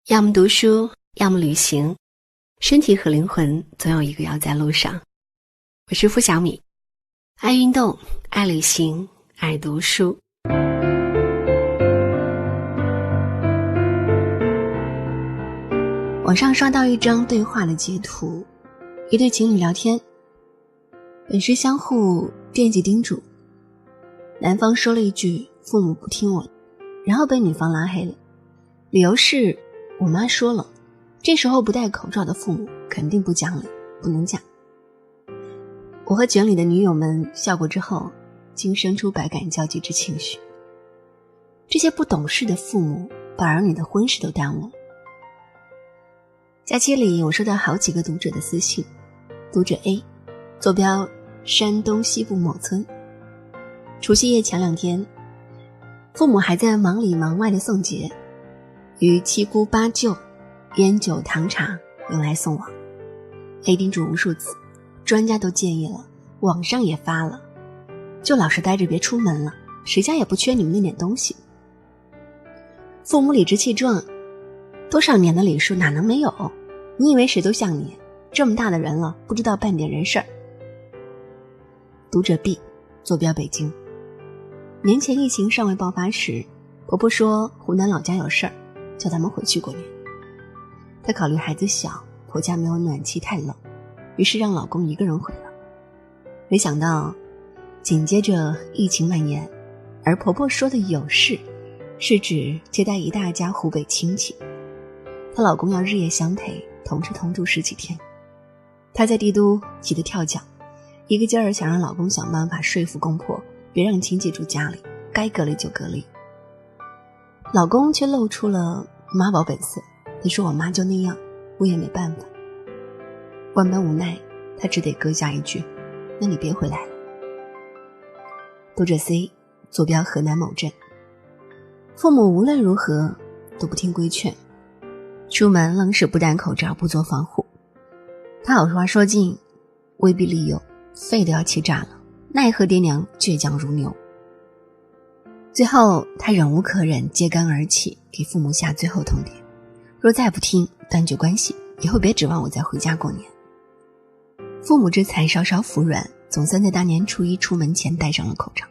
要么读书，要么旅行，身体和灵魂总有一个要在路上。我是付小米，爱运动，爱旅行，爱读书。网上刷到一张对话的截图，一对情侣聊天，本是相互惦记叮嘱，男方说了一句父母不听我，然后被女方拉黑了，理由是我妈说了，这时候不戴口罩的父母肯定不讲理，不能嫁。我和卷里的女友们笑过之后，竟生出百感交集之情绪。这些不懂事的父母把儿女的婚事都耽误了。假期里我收到好几个读者的私信，读者 A 坐标山东西部某村，除夕夜前2天，父母还在忙里忙外的送节，与七姑八舅烟酒糖茶用来送往。 A 叮嘱无数次，专家都建议了，网上也发了，就老实待着别出门了，谁家也不缺你们那点东西。父母理直气壮，多少年的礼数哪能没有？你以为谁都像你，这么大的人了，不知道办点人事儿。读者 B 坐标北京，年前疫情尚未爆发时，婆婆说湖南老家有事儿，叫他们回去过年。她考虑孩子小，婆家没有暖气太冷，于是让老公一个人回了。没想到紧接着疫情蔓延，而婆婆说的有事是指接待一大家湖北亲戚，她老公要日夜相陪，同吃同住10几天。她在帝都急得跳脚，一个劲儿想让老公想办法说服公婆别让亲戚住家里，该隔离就隔离。老公却露出了妈宝本色，他说我妈就那样，我也没办法。万般无奈，他只得搁下一句，那你别回来了。读者 C 坐标河南某镇，父母无论如何都不听规劝，出门愣是不戴口罩，不做防护。他好话说尽，威逼利诱，肺都要气炸了，奈何爹娘倔强如牛。最后他忍无可忍，揭竿而起，给父母下最后通牒，若再不听，断绝关系，以后别指望我再回家过年。父母这才稍稍服软，总算在大年初一出门前戴上了口罩。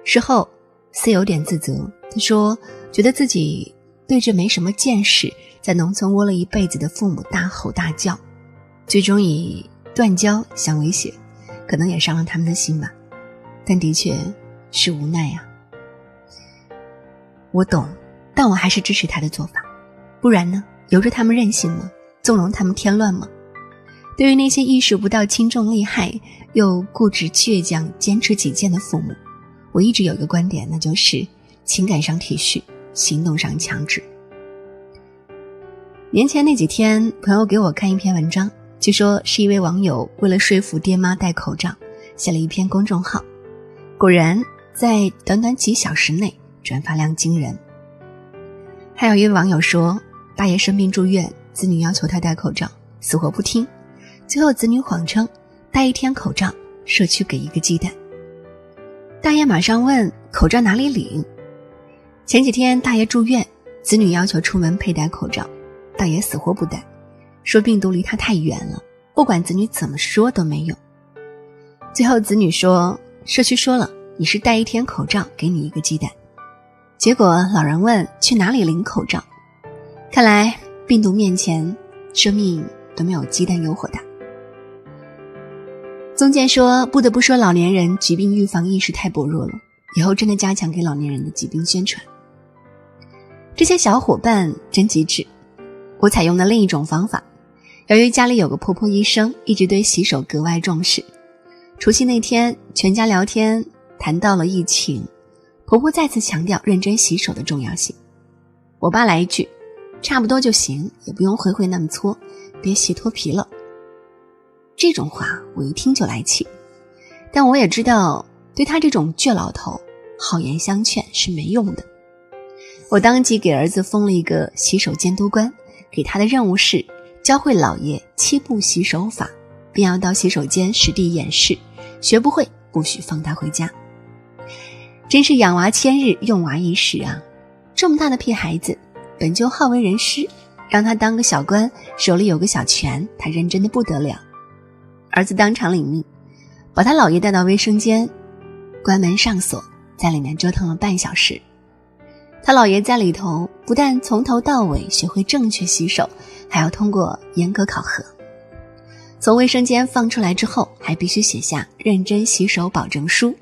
事后 C 有点自责，他说觉得自己对这没什么见识，在农村窝了一辈子的父母大吼大叫，最终以断交相威胁，可能也伤了他们的心吧，但的确是无奈啊。我懂，但我还是支持他的做法，不然呢，由着他们任性吗？纵容他们添乱吗？对于那些意识不到轻重利害又固执倔强坚持己见的父母，我一直有一个观点，那就是情感上体恤，行动上强制。年前那几天，朋友给我看一篇文章，据说是一位网友为了说服爹妈戴口罩，写了一篇公众号，果然在短短几小时内转发量惊人。还有一位网友说，大爷生病住院，子女要求他戴口罩，死活不听，最后子女谎称戴1天口罩，社区给1个鸡蛋。大爷马上问口罩哪里领？前几天大爷住院，子女要求出门佩戴口罩，大爷死活不戴，说病毒离他太远了，不管子女怎么说都没用。最后子女说，社区说了，你是戴1天口罩，给你1个鸡蛋。结果老人问去哪里领口罩，看来病毒面前生命都没有鸡蛋诱惑大。宗健说，不得不说老年人疾病预防意识太薄弱了，以后真的加强给老年人的疾病宣传。这些小伙伴真机智，我采用了另一种方法。由于家里有个婆婆医生，一直对洗手格外重视，除夕那天全家聊天谈到了疫情，婆婆再次强调认真洗手的重要性。我爸来一句，差不多就行，也不用回回那么搓，别洗脱皮了。这种话我一听就来气，但我也知道对他这种倔老头好言相劝是没用的。我当即给儿子封了一个洗手监督官，给他的任务是教会老爷7步洗手法，并要到洗手间实地演示，学不会不许放他回家。真是养娃千日，用娃一时啊！这么大的屁孩子，本就好为人师，让他当个小官，手里有个小权，他认真的不得了。儿子当场领命，把他姥爷带到卫生间，关门上锁，在里面折腾了半小时。他姥爷在里头不但从头到尾学会正确洗手，还要通过严格考核。从卫生间放出来之后，还必须写下认真洗手保证书。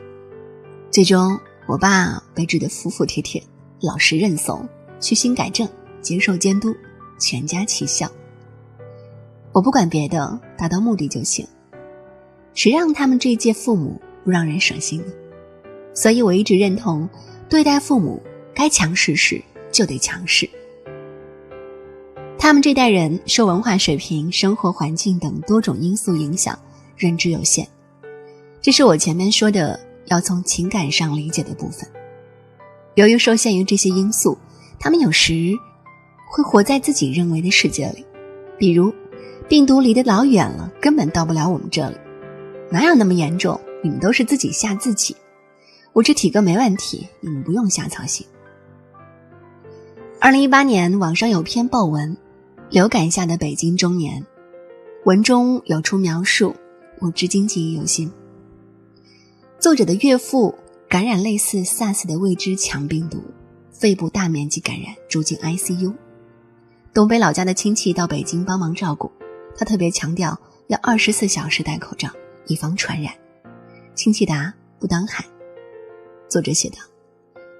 最终我爸被治得服服帖帖，老实认怂，虚心改正，接受监督，全家齐笑。我不管别的，达到目的就行。谁让他们这一届父母不让人省心呢？所以我一直认同，对待父母该强势时就得强势。他们这代人受文化水平、生活环境等多种因素影响，认知有限。这是我前面说的要从情感上理解的部分。由于受限于这些因素，他们有时会活在自己认为的世界里。比如病毒离得老远了，根本到不了我们这里，哪有那么严重，你们都是自己吓自己，我这体格没问题，你们不用瞎操心。2018年网上有篇报文，流感下的北京中年，文中有处描述，我至今记忆犹新。作者的岳父感染类似 SARS 的未知强病毒，肺部大面积感染，住进 ICU。东北老家的亲戚到北京帮忙照顾，他特别强调要24小时戴口罩，以防传染。亲戚答不当害。作者写道，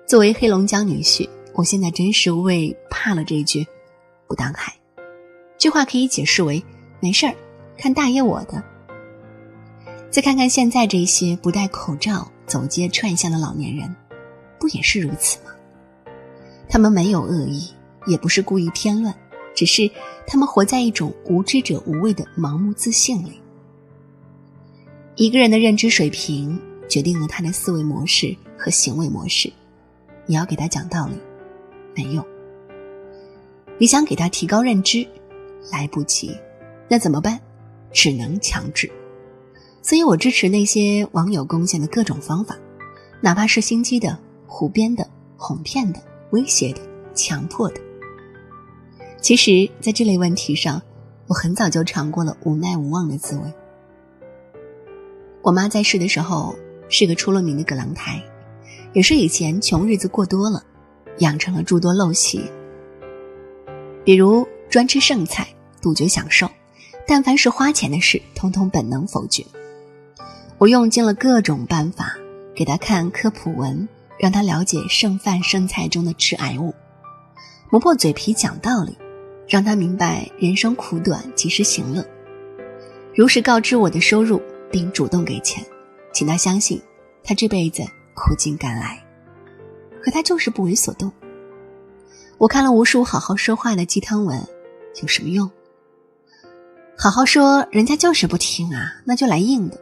作为黑龙江女婿，我现在真是为怕了这句不当害。这话可以解释为没事儿，看大爷我的。再看看现在这些不戴口罩走街串巷的老年人，不也是如此吗？他们没有恶意，也不是故意添乱，只是他们活在一种无知者无畏的盲目自信里。一个人的认知水平决定了他的思维模式和行为模式，你要给他讲道理没用，你想给他提高认知来不及，那怎么办？只能强制。所以我支持那些网友贡献的各种方法，哪怕是心机的、胡编的、哄骗的、威胁的、强迫的。其实在这类问题上，我很早就尝过了无奈无望的滋味。我妈在世的时候是个出了名的葛朗台，也是以前穷日子过多了，养成了诸多陋习，比如专吃剩菜，杜绝享受，但凡是花钱的事，通通本能否决。我用尽了各种办法给他看科普文，让他了解剩饭剩菜中的致癌物，磨破嘴皮讲道理，让他明白人生苦短，及时行乐。如实告知我的收入，并主动给钱，请他相信他这辈子苦尽甘来。可他就是不为所动。我看了无数好好说话的鸡汤文，有什么用？好好说，人家就是不听啊，那就来硬的。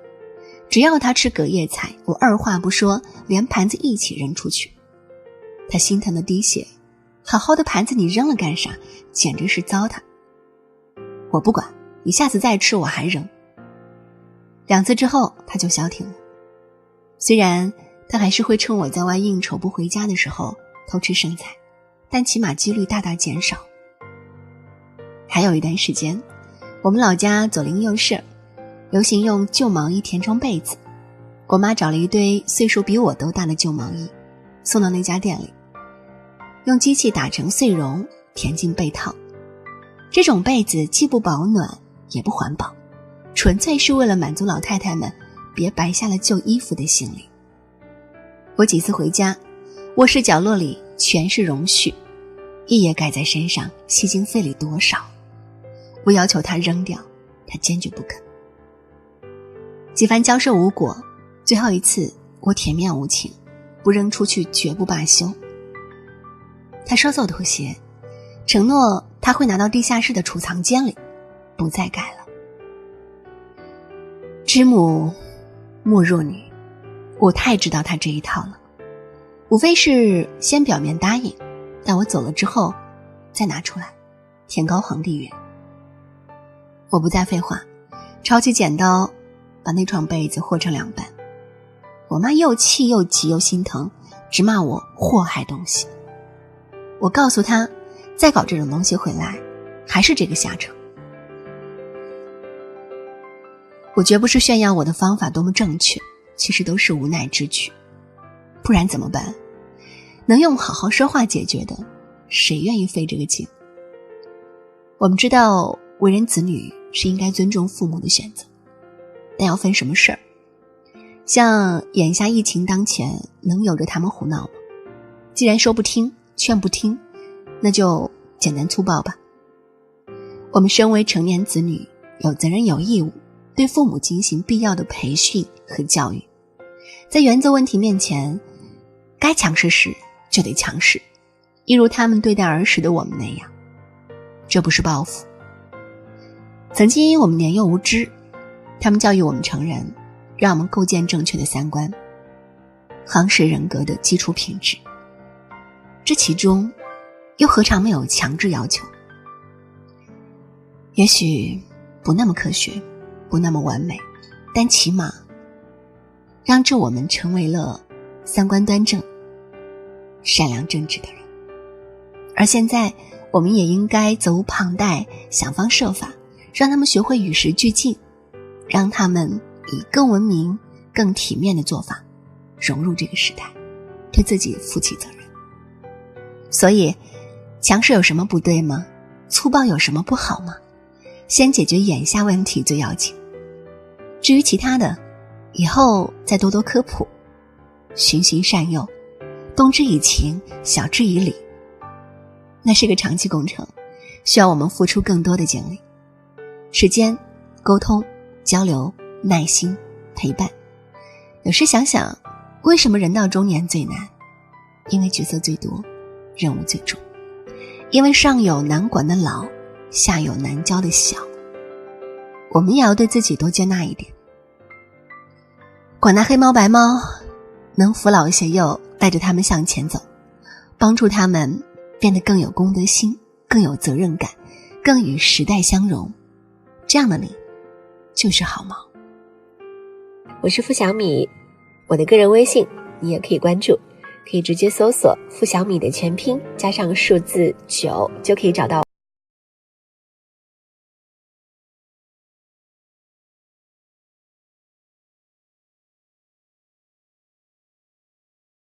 只要他吃隔夜菜，我二话不说，连盘子一起扔出去。他心疼的滴血，好好的盘子你扔了干啥？简直是糟蹋。我不管，你下次再吃我还扔。2次之后他就消停了。虽然他还是会趁我在外应酬不回家的时候偷吃剩菜，但起码几率大大减少。还有一段时间，我们老家左邻右舍流行用旧毛衣填充被子，我妈找了一堆岁数比我都大的旧毛衣，送到那家店里，用机器打成碎绒，填进被套。这种被子既不保暖也不环保，纯粹是为了满足老太太们别白下了旧衣服的心理。我几次回家，卧室角落里全是绒絮，一夜盖在身上，吸进肺里多少？我要求他扔掉，他坚决不肯。几番交涉无果，最后一次我铁面无情，不扔出去绝不罢休。他稍作妥协，承诺他会拿到地下室的储藏间里，不再改了。知母莫若女，我太知道他这一套了，无非是先表面答应，但我走了之后再拿出来，天高皇帝远。我不再废话，抄起剪刀把那床被子和成2半。我妈又气又急又心疼，直骂我祸害东西。我告诉她，再搞这种东西回来，还是这个下场。我绝不是炫耀我的方法多么正确，其实都是无奈之举。不然怎么办？能用好好说话解决的，谁愿意费这个劲？我们知道为人子女是应该尊重父母的选择，但要分什么事儿。像眼下疫情当前，能由着他们胡闹吗？既然说不听，劝不听，那就简单粗暴吧。我们身为成年子女，有责任有义务对父母进行必要的培训和教育。在原则问题面前，该强势时就得强势，一如他们对待儿时的我们那样。这不是报复。曾经我们年幼无知，他们教育我们成人，让我们构建正确的三观，夯实人格的基础品质。这其中又何尝没有强制要求？也许不那么科学，不那么完美，但起码让这我们成为了三观端正、善良正直的人。而现在我们也应该责无旁贷，想方设法让他们学会与时俱进，让他们以更文明、更体面的做法融入这个时代，对自己负起责任。所以强势有什么不对吗？粗暴有什么不好吗？先解决眼下问题最要紧，至于其他的，以后再多多科普，循循善诱，动之以情，晓之以理。那是个长期工程，需要我们付出更多的精力、时间、沟通、交流、耐心、陪伴。有时想想，为什么人到中年最难？因为角色最多，任务最重。因为上有难管的老，下有难教的小。我们也要对自己多接纳一点。管那黑猫白猫，能扶老携幼，带着他们向前走，帮助他们变得更有公德心，更有责任感，更与时代相融。这样的你就是好猫。我是付小米，我的个人微信你也可以关注，可以直接搜索付小米的全拼加上数字9就可以找到。